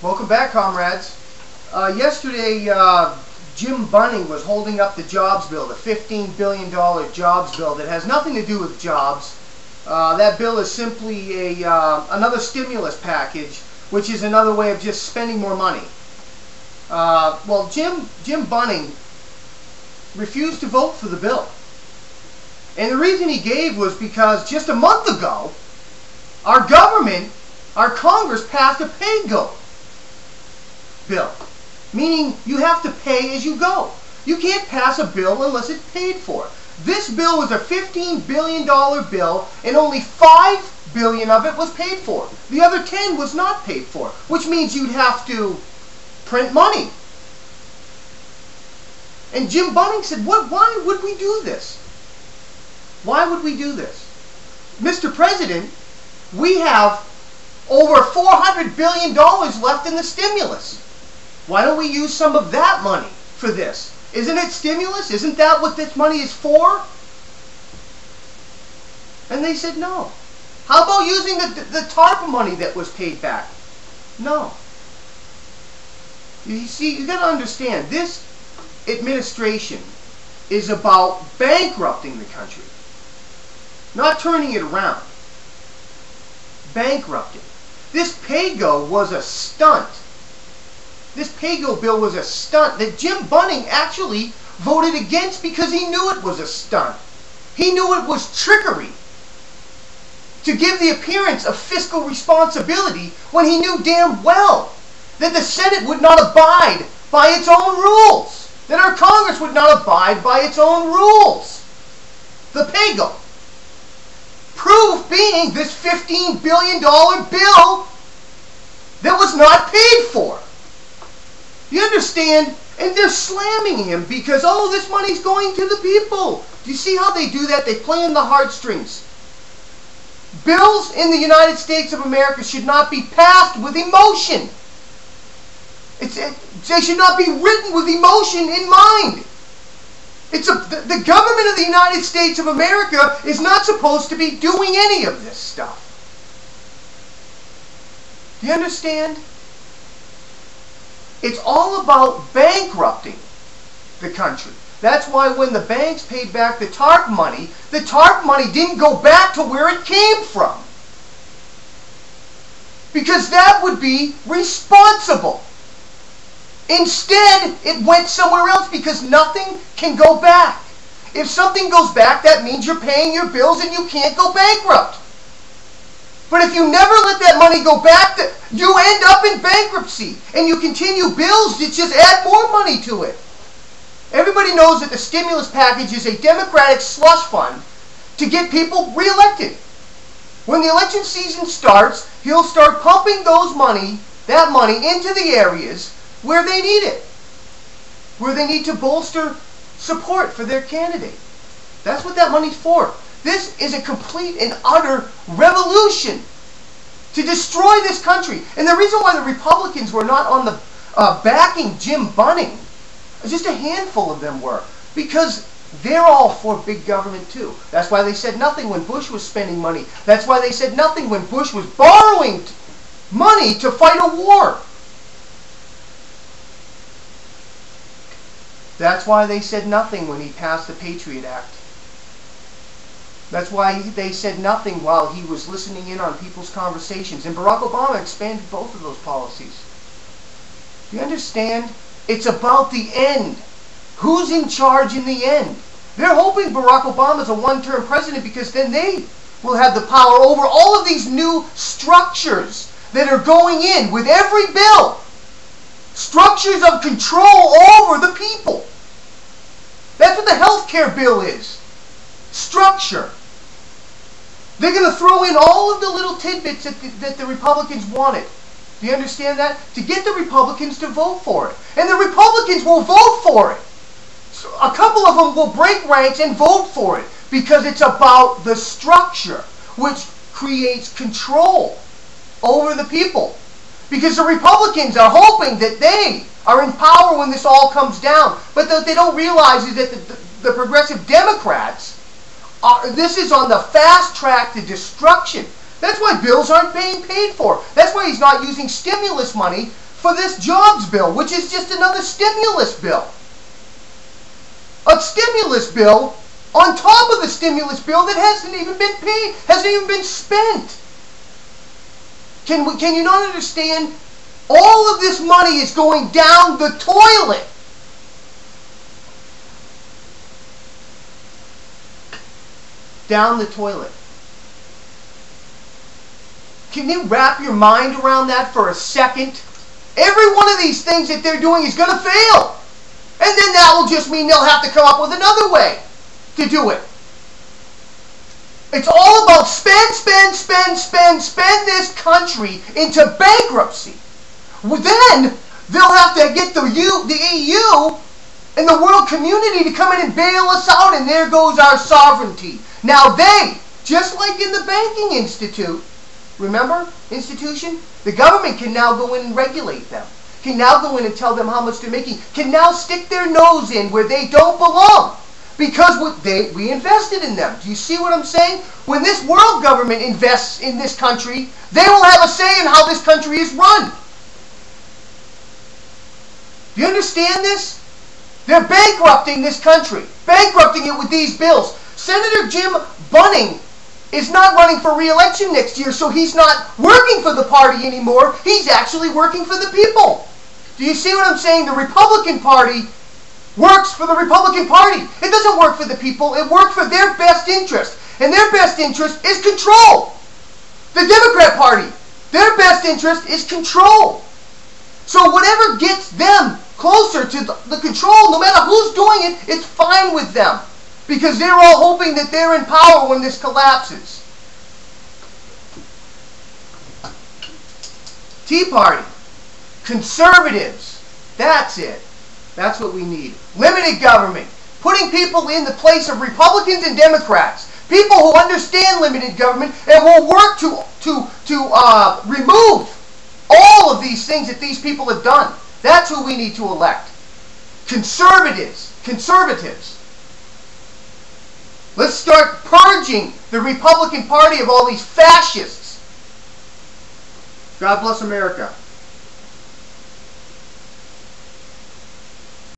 Welcome back, comrades. Yesterday, Jim Bunning was holding up the jobs bill, the $15 billion jobs bill that has nothing to do with jobs. That bill is simply another stimulus package, which is another way of just spending more money. Well, Jim Bunning refused to vote for the bill. And the reason he gave was because just a month ago, our government, our Congress passed a pay-go bill, meaning you have to pay as you go. You can't pass a bill unless it's paid for. This bill was a $15 billion bill, and only $5 billion of it was paid for. The other 10 was not paid for, which means you'd have to print money. And Jim Bunning said, why would we do this? Why would we do this? Mr. President, we have over $400 billion left in the stimulus. Why don't we use some of that money for this? Isn't it stimulus? Isn't that what this money is for? And they said no. How about using the TARP money that was paid back? No. You see, you got to understand, this administration is about bankrupting the country, not turning it around. Bankrupting. This pay-go was a stunt. This pay-go bill was a stunt that Jim Bunning actually voted against because he knew it was a stunt. He knew it was trickery to give the appearance of fiscal responsibility when he knew damn well that the Senate would not abide by its own rules, that our Congress would not abide by its own rules. The pay-go. Proof being this $15 billion bill that was not paid for. You understand? And they're slamming him because, oh, this money's going to the people. Do you see how they do that? They play on the heartstrings. Bills in the United States of America should not be passed with emotion. They should not be written with emotion in mind. The government of the United States of America is not supposed to be doing any of this stuff. Do you understand? It's all about bankrupting the country. That's why when the banks paid back the TARP money didn't go back to where it came from. Because that would be responsible. Instead, it went somewhere else because nothing can go back. If something goes back, that means you're paying your bills and you can't go bankrupt. But if you never let that money go back, you end up in bankruptcy. And you continue bills that just add more money to it. Everybody knows that the stimulus package is a Democratic slush fund to get people reelected. When the election season starts, he'll start pumping that money into the areas where they need it, where they need to bolster support for their candidate. That's what that money's for. This is a complete and utter revolution to destroy this country. And the reason why the Republicans were not on the backing Jim Bunning, just a handful of them were, because they're all for big government too. That's why they said nothing when Bush was spending money. That's why they said nothing when Bush was borrowing money to fight a war. That's why they said nothing when he passed the Patriot Act. That's why they said nothing while he was listening in on people's conversations. And Barack Obama expanded both of those policies. Do you understand? It's about the end. Who's in charge in the end? They're hoping Barack Obama's a one-term president because then they will have the power over all of these new structures that are going in with every bill. Structures of control over the people. That's what the health care bill is. Structure. They're going to throw in all of the little tidbits that the Republicans wanted. Do you understand that? To get the Republicans to vote for it. And the Republicans will vote for it. So a couple of them will break ranks and vote for it because it's about the structure, which creates control over the people. Because the Republicans are hoping that they are in power when this all comes down. But what they don't realize is that the progressive Democrats, this is on the fast track to destruction. That's why bills aren't being paid for. That's why he's not using stimulus money for this jobs bill, which is just another stimulus bill. A stimulus bill on top of the stimulus bill that hasn't even been paid, hasn't even been spent. Can you not understand? All of this money is going down the toilet. Down the toilet. Can you wrap your mind around that for a second? Every one of these things that they're doing is going to fail. And then that will just mean they'll have to come up with another way to do it. It's all about spend this country into bankruptcy. Well, then they'll have to get the EU and the world community to come in and bail us out, and there goes our sovereignty. Now they, just like in the banking institution, the government can now go in and regulate them. Can now go in and tell them how much they're making. Can now stick their nose in where they don't belong. Because we invested in them. Do you see what I'm saying? When this world government invests in this country, they will have a say in how this country is run. Do you understand this? They're bankrupting this country. Bankrupting it with these bills. Senator Jim Bunning is not running for re-election next year, so he's not working for the party anymore. He's actually working for the people. Do you see what I'm saying? The Republican Party works for the Republican Party. It doesn't work for the people. It works for their best interest. And their best interest is control. The Democrat Party, their best interest is control. So whatever gets them closer to the control, no matter who's doing it, it's fine with them. Because they're all hoping that they're in power when this collapses. Tea Party. Conservatives. That's it. That's what we need. Limited government. Putting people in the place of Republicans and Democrats. People who understand limited government and will work to remove all of these things that these people have done. That's who we need to elect. Conservatives. Conservatives. Let's start purging the Republican Party of all these fascists. God bless America.